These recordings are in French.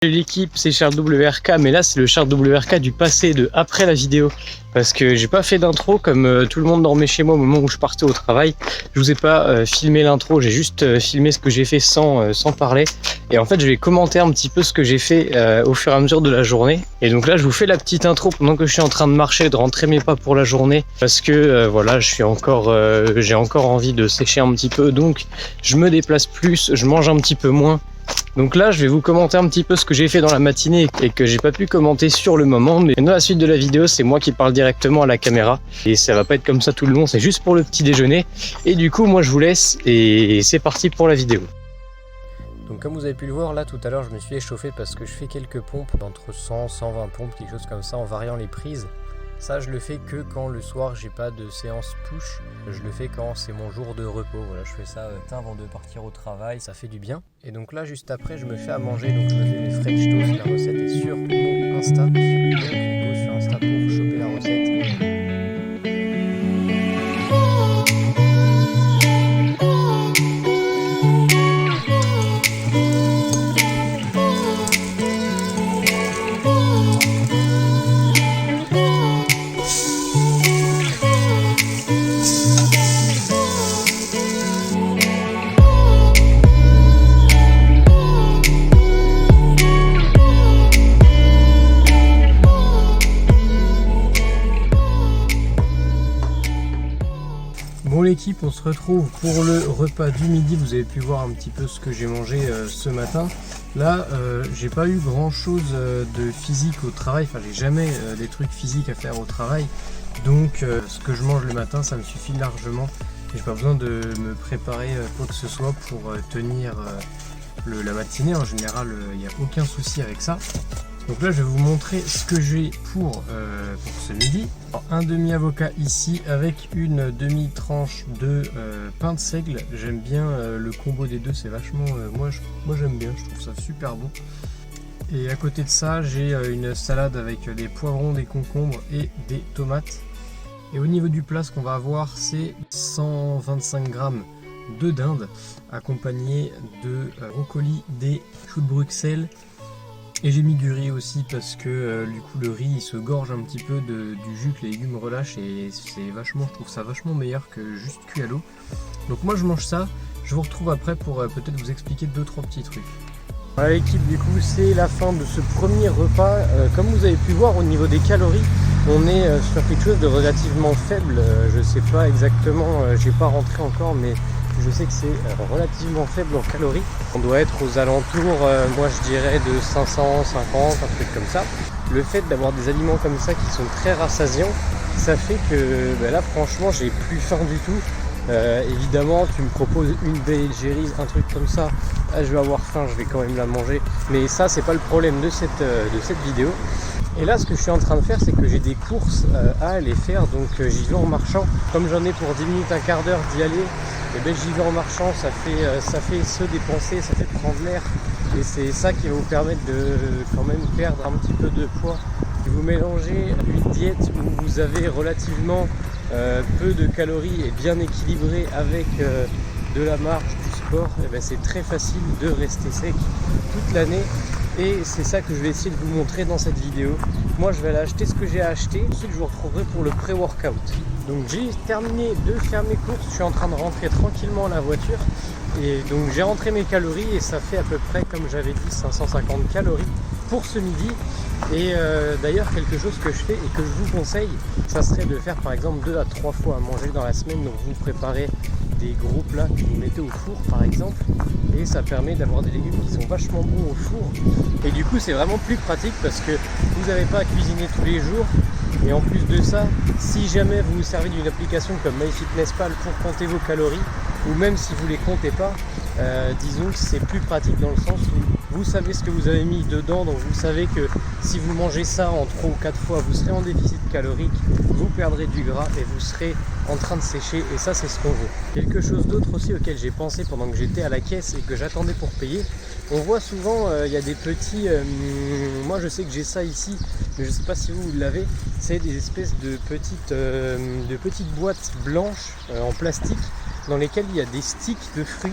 L'équipe, c'est Charles WRK, mais là c'est le Charles WRK du passé, de après la vidéo, parce que j'ai pas fait d'intro comme tout le monde dormait chez moi au moment où je partais au travail. Je vous ai pas filmé l'intro, j'ai juste filmé ce que j'ai fait sans parler, et en fait je vais commenter un petit peu ce que j'ai fait au fur et à mesure de la journée. Et donc là je vous fais la petite intro pendant que je suis en train de marcher, de rentrer mes pas pour la journée, parce que voilà, j'ai encore envie de sécher un petit peu, donc je me déplace plus, je mange un petit peu moins. Donc là, je vais vous commenter un petit peu ce que j'ai fait dans la matinée et que j'ai pas pu commenter sur le moment. Mais dans la suite de la vidéo, c'est moi qui parle directement à la caméra. Et ça va pas être comme ça tout le long, c'est juste pour le petit déjeuner. Et du coup, moi je vous laisse et c'est parti pour la vidéo. Donc comme vous avez pu le voir, là tout à l'heure, je me suis échauffé parce que je fais quelques pompes d'entre 100 120 pompes, quelque chose comme ça, en variant les prises. Ça, je le fais que quand le soir j'ai pas de séance push. Je le fais quand c'est mon jour de repos. Voilà, je fais ça avant de partir au travail, ça fait du bien. Et donc là, juste après, je me fais à manger. Donc je me fais mes French toast. La recette est sur mon Insta. Donc go sur Insta pour choper la recette. Bon l'équipe, on se retrouve pour le repas du midi. Vous avez pu voir un petit peu ce que j'ai mangé ce matin. Là, j'ai pas eu grand chose de physique au travail. Enfin, j'ai jamais des trucs physiques à faire au travail. Donc, ce que je mange le matin, ça me suffit largement. J'ai pas besoin de me préparer quoi que ce soit pour tenir la matinée. En général, il n'y a aucun souci avec ça. Donc là, je vais vous montrer ce que j'ai pour ce midi. Alors, un demi-avocat ici avec une demi-tranche de pain de seigle. J'aime bien le combo des deux, c'est vachement... moi j'aime bien, je trouve ça super bon. Et à côté de ça, j'ai une salade avec des poivrons, des concombres et des tomates. Et au niveau du plat, ce qu'on va avoir, c'est 125 grammes de dinde, accompagné de brocoli, des choux de Bruxelles. Et j'ai mis du riz aussi parce que du coup le riz il se gorge un petit peu du jus que les légumes relâchent et c'est vachement, je trouve ça vachement meilleur que juste cuit à l'eau. Donc moi je mange ça, je vous retrouve après pour peut-être vous expliquer 2-3 petits trucs. Voilà l'équipe, du coup c'est la fin de ce premier repas. Comme vous avez pu voir au niveau des calories, on est sur quelque chose de relativement faible. Je sais pas exactement, j'ai pas rentré encore, mais je sais que c'est relativement faible en calories. On doit être aux alentours, moi je dirais de 550, un truc comme ça. Le fait d'avoir des aliments comme ça qui sont très rassasiants, ça fait que là franchement j'ai plus faim du tout. Évidemment tu me proposes une Ben & Jerry's, un truc comme ça, là, je vais avoir faim, je vais quand même la manger. Mais ça c'est pas le problème de cette vidéo. Et là ce que je suis en train de faire, c'est que j'ai des courses à aller faire, donc j'y vais en marchant. Comme j'en ai pour 10 minutes, un quart d'heure d'y aller, et ben j'y vais en marchant, ça fait se dépenser, ça fait prendre l'air. Et c'est ça qui va vous permettre de quand même perdre un petit peu de poids. Si vous mélangez une diète où vous avez relativement peu de calories et bien équilibré avec de la marche, du sport, et ben c'est très facile de rester sec toute l'année. Et c'est ça que je vais essayer de vous montrer dans cette vidéo. Moi je vais aller acheter ce que j'ai à acheter, ensuite je vous retrouverai pour le pré-workout. Donc j'ai terminé de faire mes courses, je suis en train de rentrer tranquillement à la voiture. Et donc j'ai rentré mes calories et ça fait à peu près, comme j'avais dit, 550 calories pour ce midi. Et d'ailleurs quelque chose que je fais et que je vous conseille, ça serait de faire par exemple 2 à 3 fois à manger dans la semaine. Donc vous préparez des gros plats que vous mettez au four par exemple, et ça permet d'avoir des légumes qui sont vachement bons au four. Et du coup c'est vraiment plus pratique parce que vous n'avez pas à cuisiner tous les jours. Et en plus de ça, si jamais vous vous servez d'une application comme MyFitnessPal pour compter vos calories, ou même si vous ne les comptez pas, disons que c'est plus pratique dans le sens où vous savez ce que vous avez mis dedans, donc vous savez que si vous mangez ça en 3 ou 4 fois, vous serez en déficit calorique, vous perdrez du gras et vous serez en train de sécher, et ça c'est ce qu'on veut. Quelque chose d'autre aussi auquel j'ai pensé pendant que j'étais à la caisse et que j'attendais pour payer, on voit souvent, il y a des petits, moi je sais que j'ai ça ici, mais je ne sais pas si vous l'avez, c'est des espèces de petites boîtes blanches en plastique dans lesquelles il y a des sticks de fruits.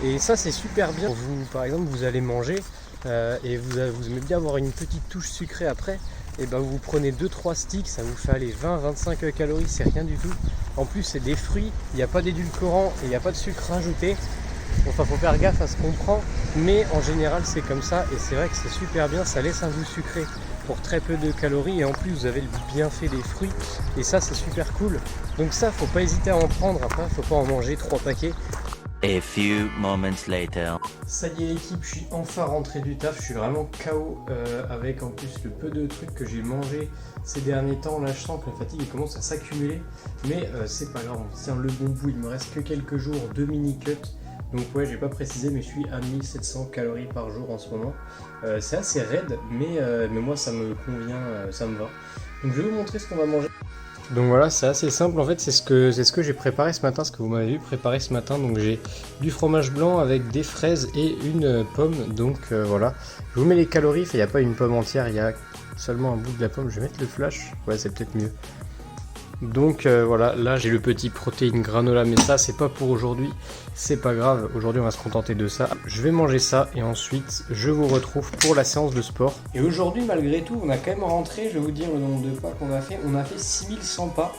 Et ça c'est super bien. Vous, par exemple, vous allez manger et vous aimez bien avoir une petite touche sucrée après, et ben vous prenez 2-3 sticks, ça vous fait aller 20-25 calories, c'est rien du tout. En plus c'est des fruits, il n'y a pas d'édulcorant et il n'y a pas de sucre rajouté. Enfin faut faire gaffe à ce qu'on prend, mais en général c'est comme ça et c'est vrai que c'est super bien, ça laisse un goût sucré pour très peu de calories et en plus vous avez le bienfait des fruits et ça c'est super cool. Donc ça faut pas hésiter à en prendre, après faut pas en manger 3 paquets. A few moments later. Ça y est l'équipe, je suis enfin rentré du taf, je suis vraiment KO avec en plus le peu de trucs que j'ai mangé ces derniers temps. Là je sens que la fatigue commence à s'accumuler, mais c'est pas grave, on tient le bon bout, il me reste que quelques jours de mini cut. Donc ouais, j'ai pas précisé, mais je suis à 1700 calories par jour en ce moment. C'est assez raide, mais moi ça me convient, ça me va. Donc je vais vous montrer ce qu'on va manger. Donc voilà, c'est assez simple en fait, c'est ce que j'ai préparé ce matin, ce que vous m'avez vu préparer ce matin. Donc j'ai du fromage blanc avec des fraises et une pomme, donc voilà. Je vous mets les calories, il n'y a pas une pomme entière, il y a seulement un bout de la pomme. Je vais mettre le flash, ouais c'est peut-être mieux. Donc voilà, là j'ai le petit protéine granola, mais ça c'est pas pour aujourd'hui, c'est pas grave, aujourd'hui on va se contenter de ça. Je vais manger ça et ensuite je vous retrouve pour la séance de sport. Et aujourd'hui malgré tout on a quand même rentré, je vais vous dire le nombre de pas qu'on a fait, on a fait 6100 pas,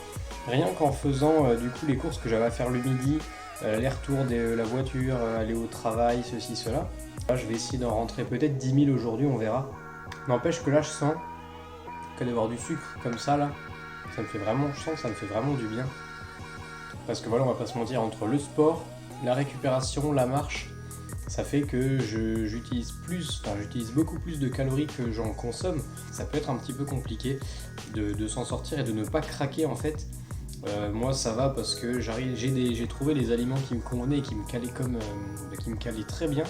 rien qu'en faisant du coup les courses que j'avais à faire le midi, les retours de la voiture, aller au travail, ceci, cela. Là je vais essayer d'en rentrer peut-être 10 000 aujourd'hui, on verra. N'empêche que là je sens que d'avoir du sucre comme ça là, ça me fait vraiment, je sens que ça me fait vraiment du bien. Parce que voilà, on va pas se mentir, entre le sport, la récupération, la marche, ça fait que j'utilise beaucoup plus de calories que j'en consomme. Ça peut être un petit peu compliqué de s'en sortir et de ne pas craquer en fait. Moi ça va parce que j'ai trouvé les aliments qui me convenaient et qui me calaient très bien.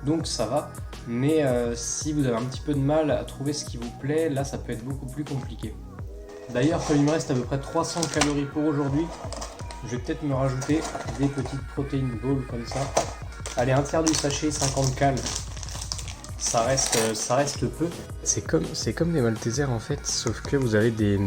Donc ça va, mais si vous avez un petit peu de mal à trouver ce qui vous plaît, là ça peut être beaucoup plus compliqué. D'ailleurs, comme il me reste à peu près 300 calories pour aujourd'hui, je vais peut-être me rajouter des petites protéines balls comme ça. Allez, un tiers du sachet, 50 cal. Ça reste peu. C'est comme des maltesers en fait, sauf que vous avez des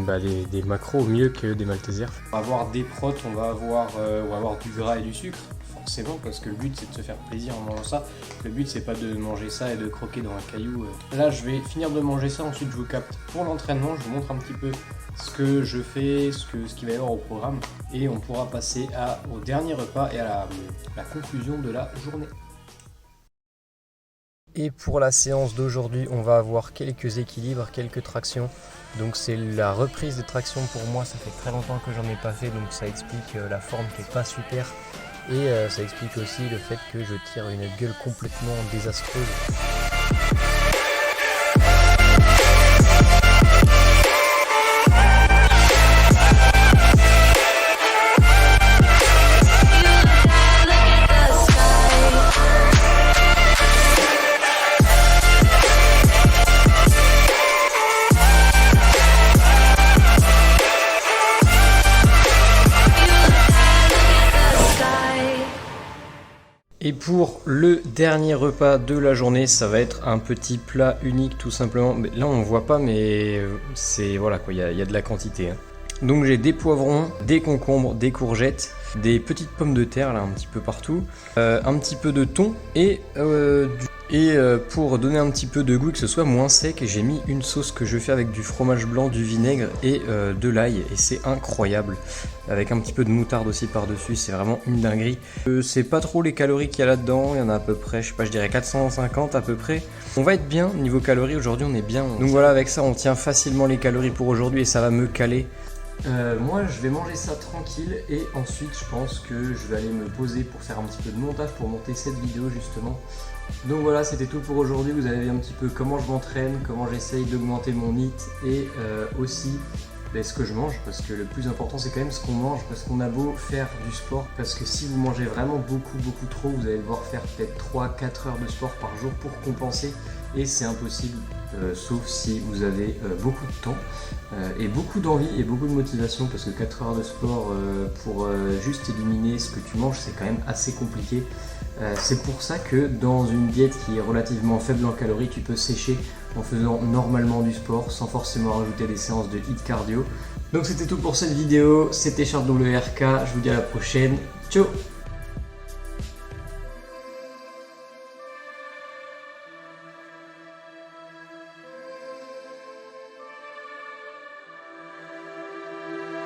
macros au mieux que des maltesers. On va avoir des protes, on va avoir du gras et du sucre. Forcément, parce que le but c'est de se faire plaisir en mangeant ça. Le but c'est pas de manger ça et de croquer dans un caillou. Là je vais finir de manger ça, ensuite je vous capte pour l'entraînement, je vous montre un petit peu ce que je fais, ce qu'il va y avoir au programme et on pourra passer au dernier repas et à la conclusion de la journée. Et pour la séance d'aujourd'hui, on va avoir quelques équilibres, quelques tractions. Donc c'est la reprise des tractions pour moi, ça fait très longtemps que j'en ai pas fait, donc ça explique la forme qui est pas super. Et ça explique aussi le fait que je tire une gueule complètement désastreuse. Et pour le dernier repas de la journée, ça va être un petit plat unique tout simplement. Mais là on ne voit pas, mais c'est voilà quoi, il y a de la quantité. Hein. Donc j'ai des poivrons, des concombres, des courgettes, des petites pommes de terre là un petit peu partout, un petit peu de thon et pour donner un petit peu de goût et que ce soit moins sec, j'ai mis une sauce que je fais avec du fromage blanc, du vinaigre et de l'ail et c'est incroyable. Avec un petit peu de moutarde aussi par dessus, c'est vraiment une dinguerie. C'est pas trop les calories qu'il y a là-dedans, il y en a à peu près, je sais pas, je dirais 450 à peu près. On va être bien niveau calories, aujourd'hui on est bien. Donc voilà, avec ça on tient facilement les calories pour aujourd'hui et ça va me caler. Moi je vais manger ça tranquille et ensuite je pense que je vais aller me poser pour faire un petit peu de montage pour monter cette vidéo justement. Donc voilà, c'était tout pour aujourd'hui, vous avez vu un petit peu comment je m'entraîne, comment j'essaye d'augmenter mon HIIT et aussi ce que je mange, parce que le plus important c'est quand même ce qu'on mange, parce qu'on a beau faire du sport, parce que si vous mangez vraiment beaucoup trop, vous allez devoir faire peut-être 3-4 heures de sport par jour pour compenser et c'est impossible, sauf si vous avez beaucoup de temps et beaucoup d'envie et beaucoup de motivation, parce que 4 heures de sport pour juste éliminer ce que tu manges, c'est quand même assez compliqué. C'est pour ça que dans une diète qui est relativement faible en calories, tu peux sécher en faisant normalement du sport sans forcément rajouter des séances de HIIT cardio. Donc c'était tout pour cette vidéo, c'était Charles WRK, je vous dis à la prochaine, ciao.